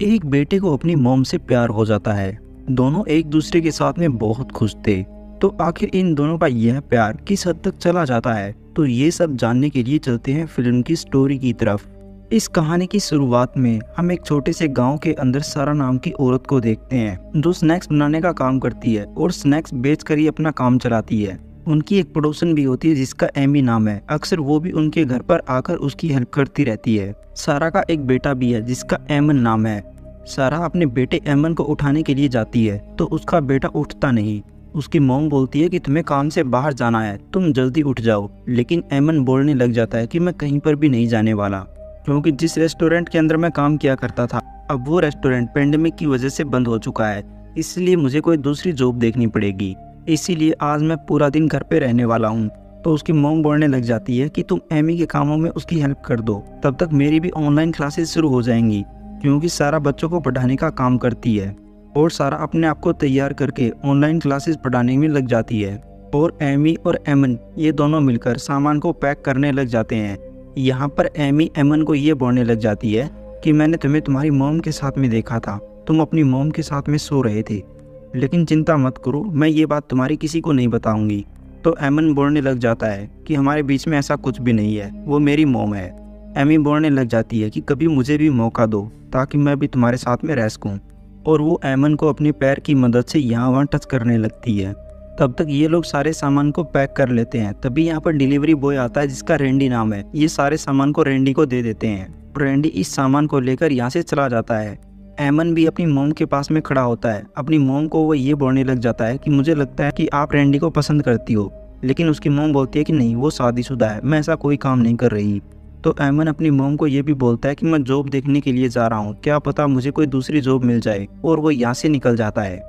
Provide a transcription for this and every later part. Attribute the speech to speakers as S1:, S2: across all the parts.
S1: एक बेटे को अपनी मॉम से प्यार हो जाता है। दोनों एक दूसरे के साथ में बहुत खुश थे। तो आखिर इन दोनों का यह प्यार किस हद तक चला जाता है, तो ये सब जानने के लिए चलते हैं फिल्म की स्टोरी की तरफ। इस कहानी की शुरुआत में हम एक छोटे से गांव के अंदर सारा नाम की औरत को देखते हैं, जो स्नैक्स बनाने का काम करती है और स्नैक्स बेचकर ही अपना काम चलाती है। उनकी एक पड़ोसन भी होती है जिसका एमी नाम है। अक्सर वो भी उनके घर पर आकर उसकी हेल्प करती रहती है। सारा का एक बेटा भी है जिसका एमन नाम है। सारा अपने बेटे एमन को उठाने के लिए जाती है तो उसका बेटा उठता नहीं। उसकी मॉम बोलती है कि तुम्हें काम से बाहर जाना है, तुम जल्दी उठ जाओ। लेकिन एमन बोलने लग जाता है कि मैं कहीं पर भी नहीं जाने वाला, क्योंकि जिस रेस्टोरेंट के अंदर मैं काम किया करता था अब वो रेस्टोरेंट पेंडेमिक की वजह से बंद हो चुका है, इसलिए मुझे कोई दूसरी जॉब देखनी पड़ेगी। इसीलिए आज मैं पूरा दिन घर पे रहने वाला हूँ। तो उसकी मॉम बोलने लग जाती है कि तुम एमी के कामों में उसकी हेल्प कर दो, तब तक मेरी भी ऑनलाइन क्लासेस शुरू हो जाएंगी, क्योंकि सारा बच्चों को पढ़ाने का काम करती है। और सारा अपने आप को तैयार करके ऑनलाइन क्लासेस पढ़ाने में लग जाती है। और एमी और एमन ये दोनों मिलकर सामान को पैक करने लग जाते हैं। यहाँ पर एमी एमन को ये बोलने लग जाती है कि मैंने तुम्हें तुम्हारी मॉम के साथ में देखा था, तुम अपनी मॉम के साथ में सो रहे थे, लेकिन चिंता मत करो, मैं ये बात तुम्हारी किसी को नहीं बताऊंगी। तो एमन बोलने लग जाता है कि हमारे बीच में ऐसा कुछ भी नहीं है, वो मेरी मॉम है। एमी बोलने लग जाती है कि कभी मुझे भी मौका दो ताकि मैं भी तुम्हारे साथ में रह सकूं। और वो एमन को अपने पैर की मदद से यहाँ वहाँ टच करने लगती है। तब तक ये लोग सारे सामान को पैक कर लेते हैं। तभी यहाँ पर डिलीवरी बॉय आता है जिसका रेंडी नाम है। ये सारे सामान को रेंडी को दे देते हैं। रेंडी इस सामान को लेकर यहाँ से चला जाता है। एमन भी अपनी मॉम के पास में खड़ा होता है। अपनी मॉम को वो ये बोलने लग जाता है कि मुझे लगता है कि आप रेंडी को पसंद करती हो, लेकिन उसकी मॉम बोलती है कि नहीं, वो शादीशुदा है, मैं ऐसा कोई काम नहीं कर रही। तो एमन अपनी मॉम को ये भी बोलता है कि मैं जॉब देखने के लिए जा रहा हूँ, क्या पता मुझे कोई दूसरी जॉब मिल जाए, और वो यहाँ से निकल जाता है।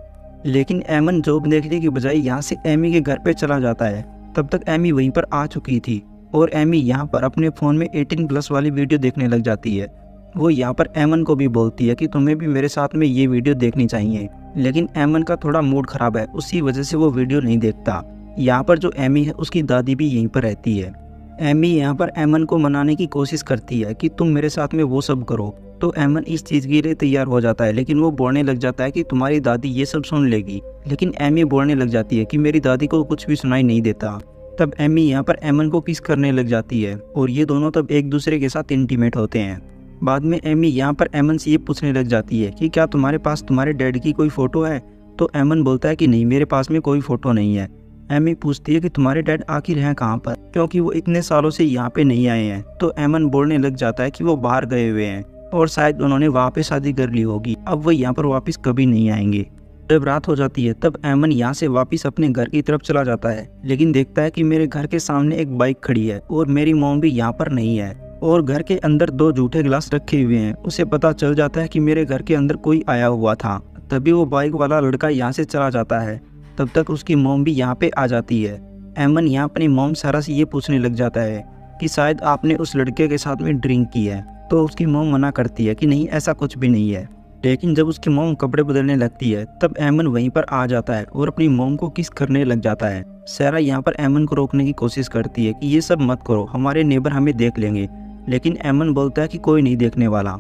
S1: लेकिन एमन जॉब देखने की बजाय यहाँ से एमी के घर पे चला जाता है। तब तक एमी वहीं पर आ चुकी थी और एमी यहाँ पर अपने फ़ोन में 18+ वाली वीडियो देखने लग जाती है। वो यहाँ पर एमन को भी बोलती है कि तुम्हें भी मेरे साथ में ये वीडियो देखनी चाहिए, लेकिन एमन का थोड़ा मूड ख़राब है, उसी वजह से वो वीडियो नहीं देखता। यहाँ पर जो एमी है उसकी दादी भी यहीं पर रहती है। एमी यहाँ पर एमन को मनाने की कोशिश करती है कि तुम मेरे साथ में वो सब करो। तो एमन इस चीज़ के लिए तैयार हो जाता है, लेकिन वो बोलने लग जाता है कि तुम्हारी दादी ये सब सुन लेगी। लेकिन एमी बोलने लग जाती है कि मेरी दादी को कुछ भी सुनाई नहीं देता। तब एमी यहाँ पर एमन को किस करने लग जाती है और ये दोनों तब एक दूसरे के साथ इंटीमेट होते हैं। बाद में एमी यहाँ पर एमन से ये पूछने लग जाती है कि क्या तुम्हारे पास तुम्हारे डैड की कोई फ़ोटो है। तो एमन बोलता है कि नहीं, मेरे पास में कोई फ़ोटो नहीं है। एमी पूछती है कि तुम्हारे डैड आखिर हैं कहाँ पर, क्योंकि वो इतने सालों से यहाँ पे नहीं आए हैं। तो एमन बोलने लग जाता है कि वो बाहर गए हुए हैं और शायद उन्होंने वहाँ पे शादी कर ली होगी, अब वो यहाँ पर वापस कभी नहीं आएंगे। जब रात हो जाती है तब एमन यहाँ से वापस अपने घर की तरफ चला जाता है, लेकिन देखता है कि मेरे घर के सामने एक बाइक खड़ी है और मेरी मॉम भी यहाँ पर नहीं है, और घर के अंदर 2 जूठे गिलास रखे हुए हैं। उसे पता चल जाता है कि मेरे घर के अंदर कोई आया हुआ था। तभी वो बाइक वाला लड़का यहाँ से चला जाता है। तब तक उसकी मॉम भी यहाँ पे आ जाती है। एमन यहाँ अपनी मॉम सारा से ये पूछने लग जाता है कि शायद आपने उस लड़के के साथ में ड्रिंक की है। तो उसकी मॉम मना करती है कि नहीं, ऐसा कुछ भी नहीं है। लेकिन जब उसकी मॉम कपड़े बदलने लगती है तब एमन वहीं पर आ जाता है और अपनी मॉम को किस करने लग जाता है। सारा यहाँ पर एमन को रोकने की कोशिश करती है कि ये सब मत करो, हमारे नेबर हमें देख लेंगे। लेकिन एमन बोलता है कि कोई नहीं देखने वाला,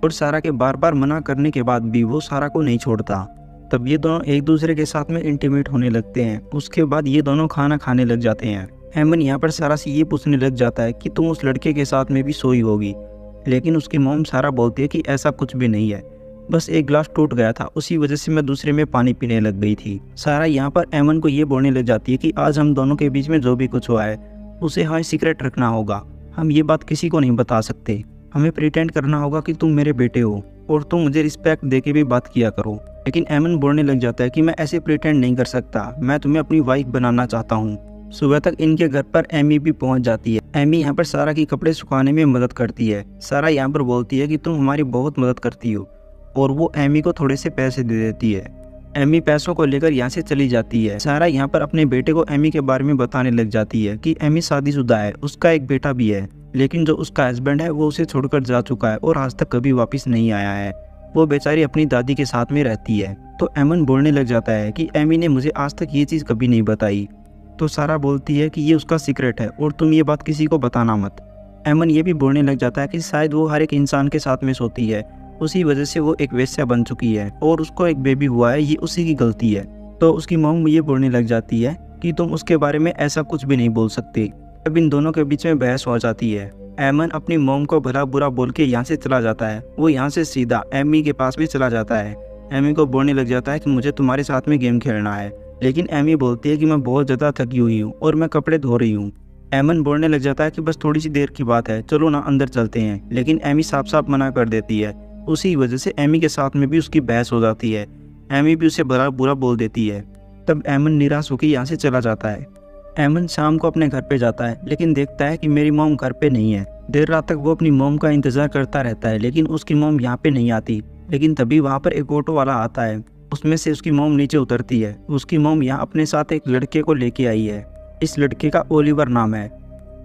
S1: और सारा के बार बार मना करने के बाद भी वो सारा को नहीं छोड़ता। तब ये दोनों एक दूसरे के साथ में इंटीमेट होने लगते हैं। उसके बाद ये दोनों खाना खाने लग जाते हैं। एमन यहाँ पर सारा से ये पूछने लग जाता है कि तुम उस लड़के के साथ में भी सोई होगी, लेकिन उसकी मॉम सारा बोलती है कि ऐसा कुछ भी नहीं है, बस एक गिलास टूट गया था, उसी वजह से मैं दूसरे में पानी पीने लग गई थी। सारा यहाँ पर एमन को ये बोलने लग जाती है कि आज हम दोनों के बीच में जो भी कुछ हुआ है उसे हाई सीक्रेट रखना होगा, हम ये बात किसी को नहीं बता सकते। हमें प्रिटेंड करना होगा कि तुम मेरे बेटे हो और तुम मुझे रिस्पेक्ट दे के भी बात किया करो। लेकिन एमन बोलने लग जाता है कि मैं ऐसे प्रिटेंड नहीं कर सकता, मैं तुम्हें अपनी वाइफ बनाना चाहता हूँ। सुबह तक इनके घर पर एमी भी पहुंच जाती है। एमी यहाँ पर सारा की कपड़े सुखाने में मदद करती है। सारा यहाँ पर बोलती है कि तुम हमारी बहुत मदद करती हो, और वो एमी को थोड़े से पैसे दे देती है। एमी पैसों को लेकर यहाँ से चली जाती है। सारा यहाँ पर अपने बेटे को एमी के बारे में बताने लग जाती है कि एमी शादीशुदा है, उसका एक बेटा भी है, लेकिन जो उसका हस्बैंड है वो उसे छोड़कर जा चुका है और आज तक कभी वापस नहीं आया है। वो बेचारी अपनी दादी के साथ में रहती है। तो एमन बोलने लग जाता है कि एमी ने मुझे आज तक ये चीज़ कभी नहीं बताई। तो सारा बोलती है कि ये उसका सीक्रेट है और तुम ये बात किसी को बताना मत। एमन ये भी बोलने लग जाता है कि शायद वो हर एक इंसान के साथ में सोती है, उसी वजह से वो एक वेश्या बन चुकी है और उसको एक बेबी हुआ है, ये उसी की गलती है। तो उसकी मॉम ये बोलने लग जाती है कि तुम उसके बारे में ऐसा कुछ भी नहीं बोल सकते। अब इन दोनों के बीच में बहस हो जाती है। एमन अपनी मॉम को भला बुरा बोल के यहाँ से चला जाता है। वो यहाँ से सीधा एमी के पास भी चला जाता है। एमी को बोलने लग जाता है कि मुझे तुम्हारे साथ में गेम खेलना है, लेकिन एमी बोलती है कि मैं बहुत ज़्यादा थकी हुई हूँ और मैं कपड़े धो रही हूँ। एमन बोलने लग जाता है कि बस थोड़ी सी देर की बात है, चलो ना अंदर चलते हैं, लेकिन एमी साफ साफ मना कर देती है। उसी वजह से एमी के साथ में भी उसकी बहस हो जाती है। एमी भी उसे भला बुरा बोल देती है। तब एमन निराश होकर यहाँ से चला जाता है। एमन शाम को अपने घर पे जाता है, लेकिन देखता है कि मेरी मॉम घर पे नहीं है। देर रात तक वो अपनी मॉम का इंतजार करता रहता है, लेकिन उसकी मॉम यहाँ पे नहीं आती। लेकिन तभी वहाँ पर एक ऑटो वाला आता है, उसमें से उसकी मॉम नीचे उतरती है। उसकी मॉम यहाँ अपने साथ एक लड़के को लेके आई है। इस लड़के का ओलिवर नाम है।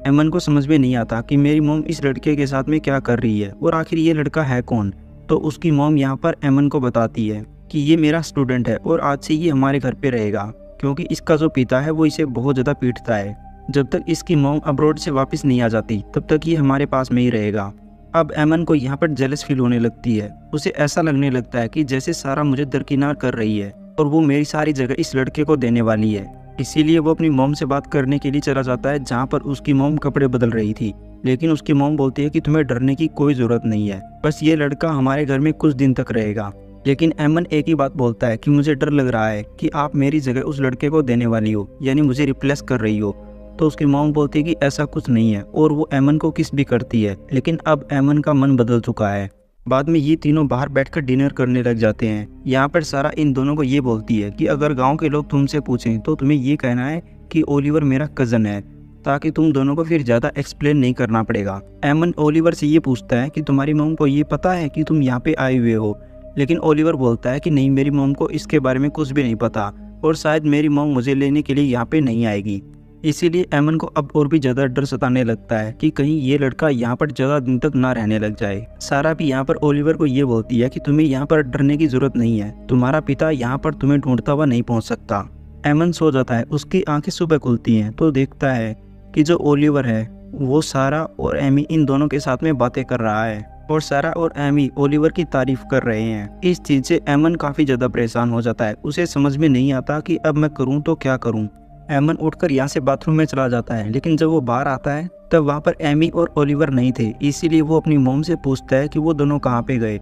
S1: एमन को समझ में नहीं आता कि मेरी मॉम इस लड़के के साथ में क्या कर रही है और आखिर ये लड़का है कौन। तो उसकी मॉम यहाँ पर एमन को बताती है कि ये मेरा स्टूडेंट है और आज से ये हमारे घर पे रहेगा, क्योंकि इसका जो पिता है वो इसे बहुत ज़्यादा पीटता है। जब तक इसकी मॉम अब्रॉड से वापस नहीं आ जाती तब तक ये हमारे पास में ही रहेगा। अब एमन को यहाँ पर जेलस फील होने लगती है। उसे ऐसा लगने लगता है कि जैसे सारा मुझे दरकिनार कर रही है और वो मेरी सारी जगह इस लड़के को देने वाली है। इसीलिए वो अपनी मॉम से बात करने के लिए चला जाता है, जहाँ पर उसकी मॉम कपड़े बदल रही थी। लेकिन उसकी मॉम बोलती है कि तुम्हें डरने की कोई ज़रूरत नहीं है, बस ये लड़का हमारे घर में कुछ दिन तक रहेगा। लेकिन एमन एक ही बात बोलता है कि मुझे डर लग रहा है कि आप मेरी जगह उस लड़के को देने वाली हो, यानी मुझे रिप्लेस कर रही हो। तो उसकी मॉम बोलती है कि ऐसा कुछ नहीं है और वो एमन को किस भी करती है। लेकिन अब एमन का मन बदल चुका है। बाद में ये तीनों बाहर बैठकर डिनर करने लग जाते हैं। यहाँ पर सारा इन दोनों को ये बोलती है कि अगर गांव के लोग तुमसे पूछें तो तुम्हें ये कहना है कि ओलिवर मेरा कज़न है, ताकि तुम दोनों को फिर ज़्यादा एक्सप्लेन नहीं करना पड़ेगा। एमन ओलिवर से ये पूछता है कि तुम्हारी मॉम को ये पता है कि तुम यहाँ पे आए हुए हो, लेकिन ओलिवर बोलता है कि नहीं, मेरी मॉम को इसके बारे में कुछ भी नहीं पता और शायद मेरी मॉम मुझे लेने के लिए यहाँ पे नहीं आएगी। इसीलिए एमन को अब और भी ज़्यादा डर सताने लगता है कि कहीं ये लड़का यहाँ पर ज़्यादा दिन तक ना रहने लग जाए। सारा भी यहाँ पर ओलिवर को ये बोलती है कि तुम्हें यहाँ पर डरने की ज़रूरत नहीं है, तुम्हारा पिता यहाँ पर तुम्हें ढूंढता हुआ नहीं पहुँच सकता। एमन सो जाता है। उसकी आंखें सुबह खुलती हैं तो देखता है कि जो ओलिवर है वो सारा और एमी इन दोनों के साथ में बातें कर रहा है और सारा और एमी ओलिवर की तारीफ कर रहे हैं। इस चीज़ से एमन काफ़ी ज़्यादा परेशान हो जाता है। उसे समझ में नहीं आता कि अब मैं करूँ तो क्या करूँ। एमन उठकर यहाँ से बाथरूम में चला जाता है, लेकिन जब वो बाहर आता है तब वहाँ पर एमी और ओलिवर नहीं थे। इसीलिए वो अपनी मॉम से पूछता है कि वो दोनों कहाँ पे गए।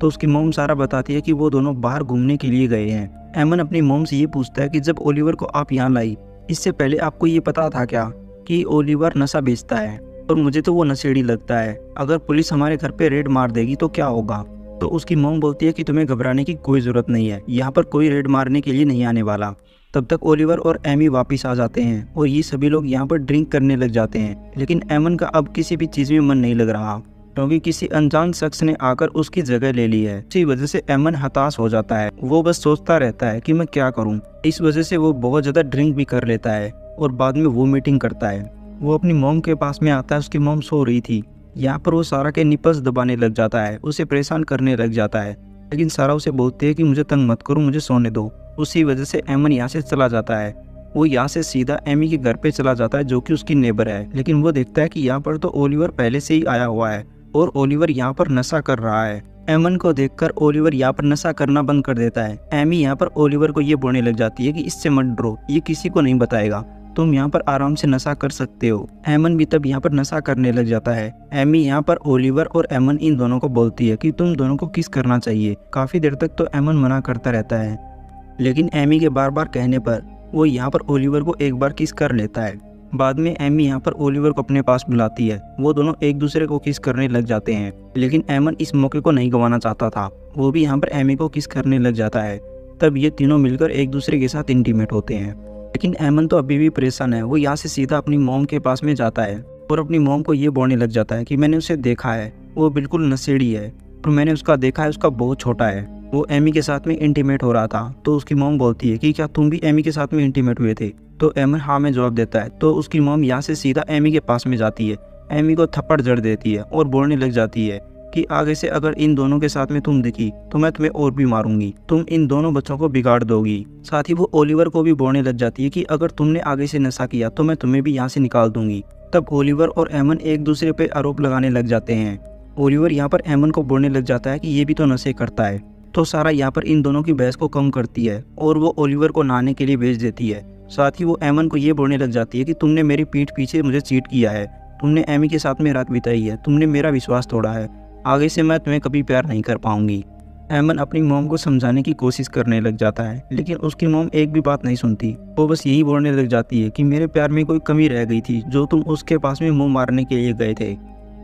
S1: तो उसकी मॉम सारा बताती है कि वो दोनों बाहर घूमने के लिए गए हैं। एमन अपनी मॉम से ये पूछता है कि जब ओलिवर को आप यहाँ लाई, इससे पहले आपको ये पता था क्या कि ओलिवर नशा बेचता है? और मुझे तो वो नशेड़ी लगता है। अगर पुलिस हमारे घर पे रेड मार देगी तो क्या होगा? तो उसकी मॉम बोलती है कि तुम्हें घबराने की कोई ज़रूरत नहीं है, यहाँ पर कोई रेड मारने के लिए नहीं आने वाला। तब तक ओलिवर और एमी वापस आ जाते हैं और ये सभी लोग यहाँ पर ड्रिंक करने लग जाते हैं। लेकिन एमन का अब किसी भी चीज़ में मन नहीं लग रहा, क्योंकि किसी अनजान शख्स ने आकर उसकी जगह ले ली है। इसी वजह से एमन हताश हो जाता है। वो बस सोचता रहता है कि मैं क्या करूँ। इस वजह से वो बहुत ज़्यादा ड्रिंक भी कर लेता है और बाद में वो मीटिंग करता है। वो अपनी मॉम के पास में आता है। उसकी मॉम सो रही थी। यहाँ पर वो सारा के निपल्स दबाने लग जाता है, उसे परेशान करने लग जाता है। लेकिन सारा उसे बोलती है कि मुझे तंग मत करो, मुझे सोने दो। उसी वजह से एमन यहाँ से चला जाता है। वो यहाँ से सीधा एमी के घर पे चला जाता है, जो कि उसकी नेबर है। लेकिन वो देखता है कि यहाँ पर तो ओलिवर पहले से ही आया हुआ है और ओलिवर यहाँ पर नशा कर रहा है। एमन को देखकर ओलिवर यहाँ पर नशा करना बंद कर देता है। एमी यहाँ पर ओलिवर को ये बोलने लग जाती है कि इससे मत डरो, ये किसी को नहीं बताएगा, तुम यहाँ पर आराम से नशा कर सकते हो। एमन भी तब यहाँ पर नशा करने लग जाता है। एमी यहाँ पर ओलिवर और एमन इन दोनों को बोलती है कि तुम दोनों को किस करना चाहिए। काफ़ी देर तक तो एमन मना करता रहता है, लेकिन एमी के बार बार कहने पर वो यहाँ पर ओलिवर को एक बार किस कर लेता है। बाद में एमी यहाँ पर ओलिवर को अपने पास बुलाती है। वो दोनों एक दूसरे को किस करने लग जाते हैं, लेकिन एमन इस मौके को नहीं गंवाना चाहता था। वो भी यहाँ पर एमी को किस करने लग जाता है। तब ये तीनों मिलकर एक दूसरे के साथ इंटीमेट होते हैं। लेकिन एमन तो अभी भी परेशान है। वो यहाँ से सीधा अपनी मॉम के पास में जाता है और अपनी मॉम को ये बोलने लग जाता है कि मैंने उसे देखा है, वो बिल्कुल नशेड़ी है और मैंने उसका देखा है, उसका बहुत छोटा है, वो एमी के साथ में इंटीमेट हो रहा था। तो उसकी मॉम बोलती है कि क्या तुम भी एमी के साथ में इंटीमेट हुए थे? तो एमन हाँ में जवाब देता है। तो उसकी मॉम यहाँ से सीधा एमी के पास में जाती है, एमी को थप्पड़ जड़ देती है और बोलने लग जाती है कि आगे से अगर इन दोनों के साथ में तुम दिखी तो मैं तुम्हें और भी मारूंगी, तुम इन दोनों बच्चों को बिगाड़ दोगी। साथ ही वो ओलिवर को भी बोलने लग जाती है कि अगर तुमने आगे से नशा किया तो मैं तुम्हें भी यहाँ से निकाल दूंगी। तब ओलिवर और एमन एक दूसरे पे आरोप लगाने लग जाते हैं। ओलिवर यहाँ पर एमन को बोलने लग जाता है कि ये भी तो नशे करता है। तो सारा यहाँ पर इन दोनों की बहस को कम करती है और वो ओलिवर को नहाने के लिए भेज देती है। साथ ही वो एमन को ये बोलने लग जाती है कि तुमने मेरी पीठ पीछे मुझे चीट किया है, तुमने एमी के साथ में रात बिताई है, तुमने मेरा विश्वास तोड़ा है, आगे से मैं तुम्हें कभी प्यार नहीं कर पाऊंगी। एमन अपनी मॉम को समझाने की कोशिश करने लग जाता है, लेकिन उसकी मॉम एक भी बात नहीं सुनती। वो बस यही बोलने लग जाती है कि मेरे प्यार में कोई कमी रह गई थी जो तुम उसके पास में मुंह मारने के लिए गए थे।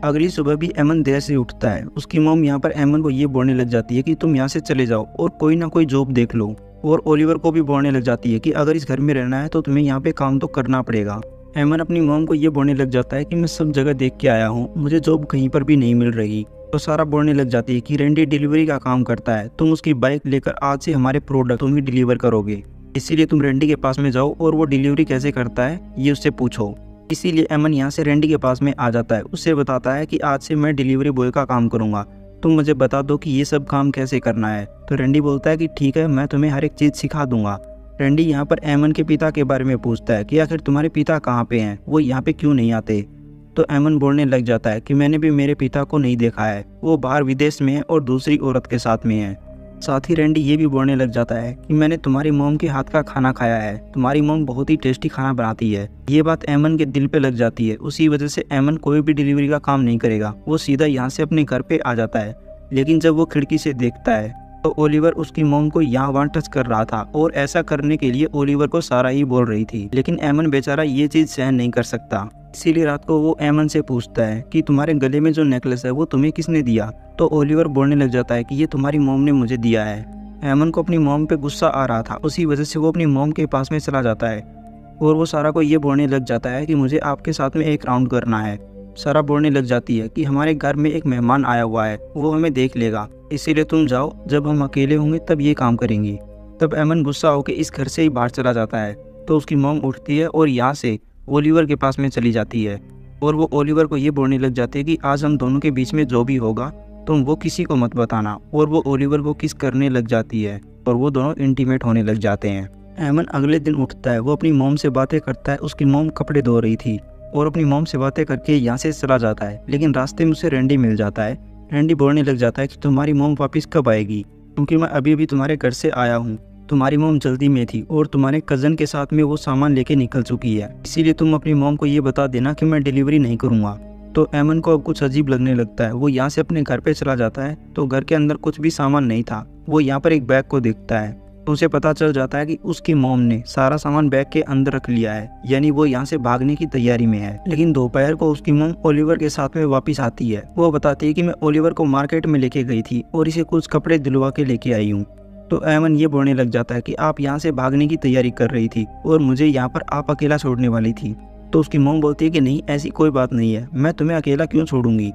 S1: अगली सुबह भी एमन देर से उठता है। उसकी मॉम यहाँ पर एमन को ये बोलने लग जाती है कि तुम यहाँ से चले जाओ और कोई ना कोई जॉब देख लो। और ओलिवर को भी बोलने लग जाती है कि अगर इस घर में रहना है तो तुम्हें यहाँ पे काम तो करना पड़ेगा। एमन अपनी मॉम को ये बोलने लग जाता है कि मैं सब जगह देख के आया हूँ, मुझे जॉब कहीं पर भी नहीं मिल रही। तो सारा बोलने लग जाती है कि रेंडी डिलीवरी का काम करता है, तुम उसकी बाइक लेकर आज से हमारे प्रोडक्ट तुम ही डिलीवर करोगे, इसीलिए तुम रेंडी के पास में जाओ और वो डिलीवरी कैसे करता है ये उससे पूछो। इसीलिए एमन यहाँ से रेंडी के पास में आ जाता है। उससे बताता है कि आज से मैं डिलीवरी बॉय का काम करूँगा, तुम मुझे बता दो कि ये सब काम कैसे करना है। तो रेंडी बोलता है कि ठीक है, मैं तुम्हें हर एक चीज़ सिखा दूंगा। रेंडी यहाँ पर एमन के पिता के बारे में पूछता है कि आखिर तुम्हारे पिता कहाँ पे हैं, वो यहाँ पे क्यों नहीं आते। तो एमन बोलने लग जाता है कि मैंने भी मेरे पिता को नहीं देखा है, वो बाहर विदेश में है और दूसरी औरत के साथ में है। साथ ही रेंडी ये भी बोलने लग जाता है कि मैंने तुम्हारी मॉम के हाथ का खाना खाया है, तुम्हारी मॉम बहुत ही टेस्टी खाना बनाती है। ये बात एमन के दिल पे लग जाती है। उसी वजह से एमन कोई भी डिलीवरी का काम नहीं करेगा, वो सीधा यहाँ से अपने घर पे आ जाता है। लेकिन जब वो खिड़की से देखता है तो ओलिवर उसकी मॉम को यहाँ वहाँ टच कर रहा था और ऐसा करने के लिए ओलिवर को सारा ही बोल रही थी। लेकिन एमन बेचारा ये चीज़ सहन नहीं कर सकता, इसीलिए रात को वो एमन से पूछता है कि तुम्हारे गले में जो नेकलेस है वो तुम्हें किसने दिया। तो ओलिवर बोलने लग जाता है कि ये तुम्हारी मॉम ने मुझे दिया है। एमन को अपनी मॉम पे गुस्सा आ रहा था, उसी वजह से वो अपनी मॉम के पास में चला जाता है और वो सारा को ये बोलने लग जाता है कि मुझे आपके साथ में एक राउंड करना है। सारा बोलने लग जाती है कि हमारे घर में एक मेहमान आया हुआ है, वो हमें देख लेगा, इसीलिए तुम जाओ, जब हम अकेले होंगे तब ये काम करेंगे। तब एमन गुस्सा होकर इस घर से ही बाहर चला जाता है। तो उसकी मॉम उठती है और यहाँ से ओलिवर के पास में चली जाती है और वो ओलिवर को ये बोलने लग जाती है कि आज हम दोनों के बीच में जो भी होगा तुम वो किसी को मत बताना। और वो ओलिवर को किस करने लग जाती है और वो दोनों इंटीमेट होने लग जाते हैं। एमन अगले दिन उठता है, वो अपनी मॉम से बातें करता है। उसकी मॉम कपड़े धो रही थी और अपनी मॉम से बातें करके यहाँ से चला जाता है। लेकिन रास्ते में उसे रेंडी मिल जाता है। रेंडी बोलने लग जाता है कि तुम्हारी मॉम वापस कब आएगी, क्योंकि मैं अभी तुम्हारे घर से आया हूँ, तुम्हारी मॉम जल्दी में थी और तुम्हारे कज़न के साथ में वो सामान लेके निकल चुकी है, इसीलिए तुम अपनी मॉम को ये बता देना कि मैं डिलीवरी नहीं करूँगा। तो एमन को अब कुछ अजीब लगने लगता है। वो यहाँ से अपने घर पे चला जाता है तो घर के अंदर कुछ भी सामान नहीं था। वो यहाँ पर एक बैग को देखता है तो उसे पता चल जाता है कि उसकी मॉम ने सारा सामान बैग के अंदर रख लिया है, यानी वो यहाँ से भागने की तैयारी में है। लेकिन दोपहर को उसकी मॉम ओलिवर के साथ में वापस आती है। वो बताती है कि मैं ओलिवर को मार्केट में लेके गई थी और इसे कुछ कपड़े दिलवा के लेके आई हूँ। तो एमन ये बोलने लग जाता है कि आप यहाँ से भागने की तैयारी कर रही थी और मुझे यहाँ पर आप अकेला छोड़ने वाली थी। तो उसकी मॉम बोलती है कि नहीं, ऐसी कोई बात नहीं है, मैं तुम्हें अकेला क्यों छोड़ूंगी।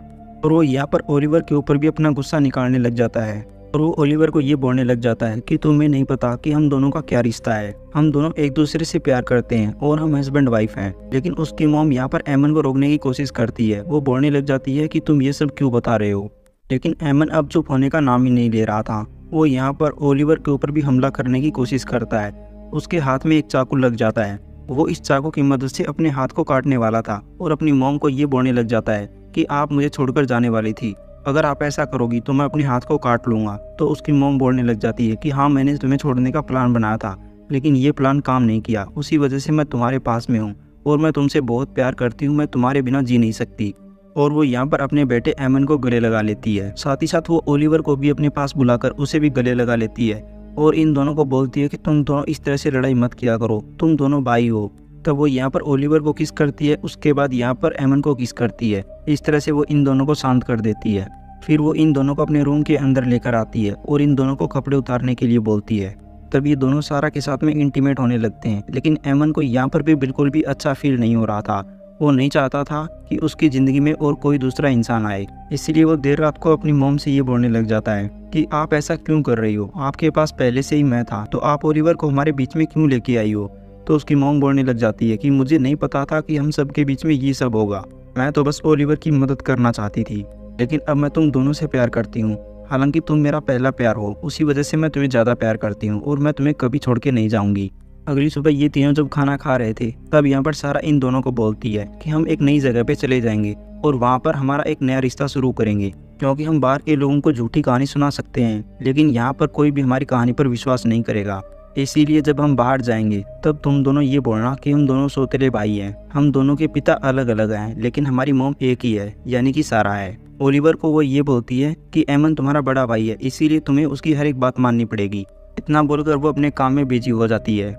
S1: और वो यहाँ पर ओलिवर के ऊपर भी अपना गुस्सा निकालने लग जाता है और वो ओलिवर को ये बोलने लग जाता है कि तुम्हें नहीं पता कि हम दोनों का क्या रिश्ता है, हम दोनों एक दूसरे से प्यार करते हैं और हम हस्बैंड वाइफ हैं। लेकिन उसकी मॉम यहाँ पर एमन को रोकने की कोशिश करती है। वो बोलने लग जाती है कि तुम ये सब क्यों बता रहे हो। लेकिन एमन अब चुप होने का नाम ही नहीं ले रहा था। वो यहाँ पर ओलिवर के ऊपर भी हमला करने की कोशिश करता है। उसके हाथ में एक चाकू लग जाता है। वो इस चाकू की मदद से अपने हाथ को काटने वाला था और अपनी मॉम को ये बोलने लग जाता है कि आप मुझे छोड़कर जाने वाली थी, अगर आप ऐसा करोगी तो मैं अपने हाथ को काट लूँगा। तो उसकी मॉम बोलने लग जाती है कि हाँ, मैंने तुम्हें छोड़ने का प्लान बनाया था, लेकिन ये प्लान काम नहीं किया, उसी वजह से मैं तुम्हारे पास में हूँ और मैं तुमसे बहुत प्यार करती हूँ, मैं तुम्हारे बिना जी नहीं सकती। और वो यहाँ पर अपने बेटे एमन को गले लगा लेती है। साथ ही साथ वो ओलिवर को भी अपने पास बुलाकर उसे भी गले लगा लेती है और इन दोनों को बोलती है कि तुम दोनों इस तरह से लड़ाई मत किया करो, तुम दोनों भाई हो। तब वो यहाँ पर ओलिवर को किस करती है, उसके बाद यहाँ पर एमन को किस करती है। इस तरह से वो इन दोनों को शांत कर देती है। फिर वो इन दोनों को अपने रूम के अंदर लेकर आती है और इन दोनों को कपड़े उतारने के लिए बोलती है। तब ये दोनों सारा के साथ में इंटीमेट होने लगते हैं। लेकिन एमन को यहाँ पर भी बिल्कुल भी अच्छा फील नहीं हो रहा था। वो नहीं चाहता था कि उसकी ज़िंदगी में और कोई दूसरा इंसान आए, इसीलिए वो देर रात को अपनी मॉम से ये बोलने लग जाता है कि आप ऐसा क्यों कर रही हो, आपके पास पहले से ही मैं था, तो आप ओलिवर को हमारे बीच में क्यों लेके आई हो। तो उसकी मॉम बोलने लग जाती है कि मुझे नहीं पता था कि हम सबके बीच में ये सब होगा, मैं तो बस ओलिवर की मदद करना चाहती थी, लेकिन अब मैं तुम दोनों से प्यार करती हूँ। हालांकि तुम मेरा पहला प्यार हो, उसी वजह से मैं तुम्हें ज़्यादा प्यार करती हूँ और मैं तुम्हें कभी छोड़ के नहीं जाऊँगी। अगली सुबह ये तीनों जब खाना खा रहे थे तब यहाँ पर सारा इन दोनों को बोलती है कि हम एक नई जगह पे चले जाएंगे और वहाँ पर हमारा एक नया रिश्ता शुरू करेंगे, क्योंकि हम बाहर के लोगों को झूठी कहानी सुना सकते हैं लेकिन यहाँ पर कोई भी हमारी कहानी पर विश्वास नहीं करेगा। इसीलिए जब हम बाहर जाएंगे तब तुम दोनों ये बोलना कि हम दोनों सौतेले भाई हैं, हम दोनों के पिता अलग अलग हैं लेकिन हमारी मॉम एक ही है, यानी कि सारा है। ओलिवर को वो ये बोलती है कि एमन तुम्हारा बड़ा भाई है, इसीलिए तुम्हें उसकी हर एक बात माननी पड़ेगी। इतना बोलकर वो अपने काम में बिजी हो जाती है।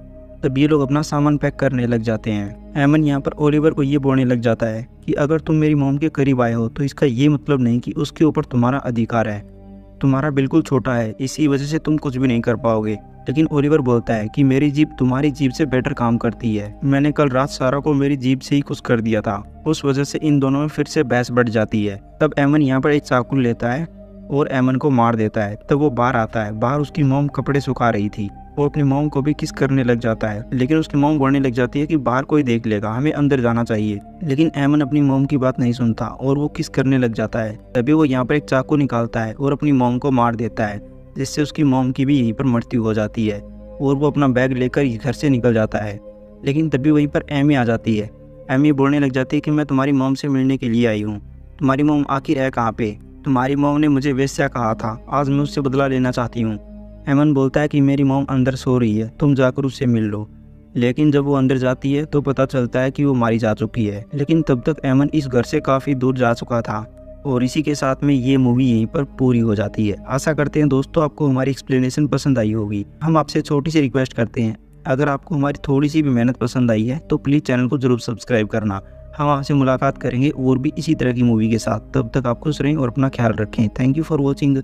S1: तब ये लोग अपना सामान पैक करने लग जाते हैं। एमन यहाँ पर ओलिवर को ये बोलने लग जाता है कि अगर तुम मेरी मॉम के करीब आए हो तो इसका ये मतलब नहीं कि उसके ऊपर तुम्हारा अधिकार है, तुम्हारा बिल्कुल छोटा है, इसी वजह से तुम कुछ भी नहीं कर पाओगे। लेकिन ओलिवर बोलता है कि मेरी जीभ तुम्हारी जीभ से बेटर काम करती है, मैंने कल रात सारा को मेरी जीभ से ही कुछ कर दिया था। उस वजह से इन दोनों में फिर से बहस बढ़ जाती है। तब एमन यहाँ पर एक चाकू लेता है और एमन को मार देता है। तब वो बाहर आता है, बाहर उसकी मॉम कपड़े सुखा रही थी। वो अपनी मॉम को भी किस करने लग जाता है लेकिन उसकी मॉम बोलने लग जाती है कि बाहर कोई देख लेगा, हमें अंदर जाना चाहिए। लेकिन एमन अपनी मॉम की बात नहीं सुनता और वो किस करने लग जाता है। तभी वो यहाँ पर एक चाकू निकालता है और अपनी मॉम को मार देता है, जिससे उसकी मॉम की भी यहीं पर मृत्यु हो जाती है और वो अपना बैग लेकर घर से निकल जाता है। लेकिन तभी वहीं पर एमी आ जाती है। एमी बोलने लग जाती है कि मैं तुम्हारी मॉम से मिलने के लिए आई हूँ, तुम्हारी मॉम आखिर है कहाँ पे? तुम्हारी मॉम ने मुझे वेश्या कहा था, आज मैं उससे बदला लेना चाहती हूँ। एमन बोलता है कि मेरी मॉम अंदर सो रही है, तुम जाकर उससे मिल लो। लेकिन जब वो अंदर जाती है तो पता चलता है कि वो मारी जा चुकी है। लेकिन तब तक एमन इस घर से काफ़ी दूर जा चुका था। और इसी के साथ में ये मूवी यहीं पर पूरी हो जाती है। आशा करते हैं दोस्तों आपको हमारी एक्सप्लेनेशन पसंद आई होगी। हम आपसे छोटी सी रिक्वेस्ट करते हैं, अगर आपको हमारी थोड़ी सी भी मेहनत पसंद आई है तो प्लीज़ चैनल को जरूर सब्सक्राइब करना। हम आपसे मुलाकात करेंगे और भी इसी तरह की मूवी के साथ। तब तक आप खुश रहें और अपना ख्याल रखें। Thank you for watching.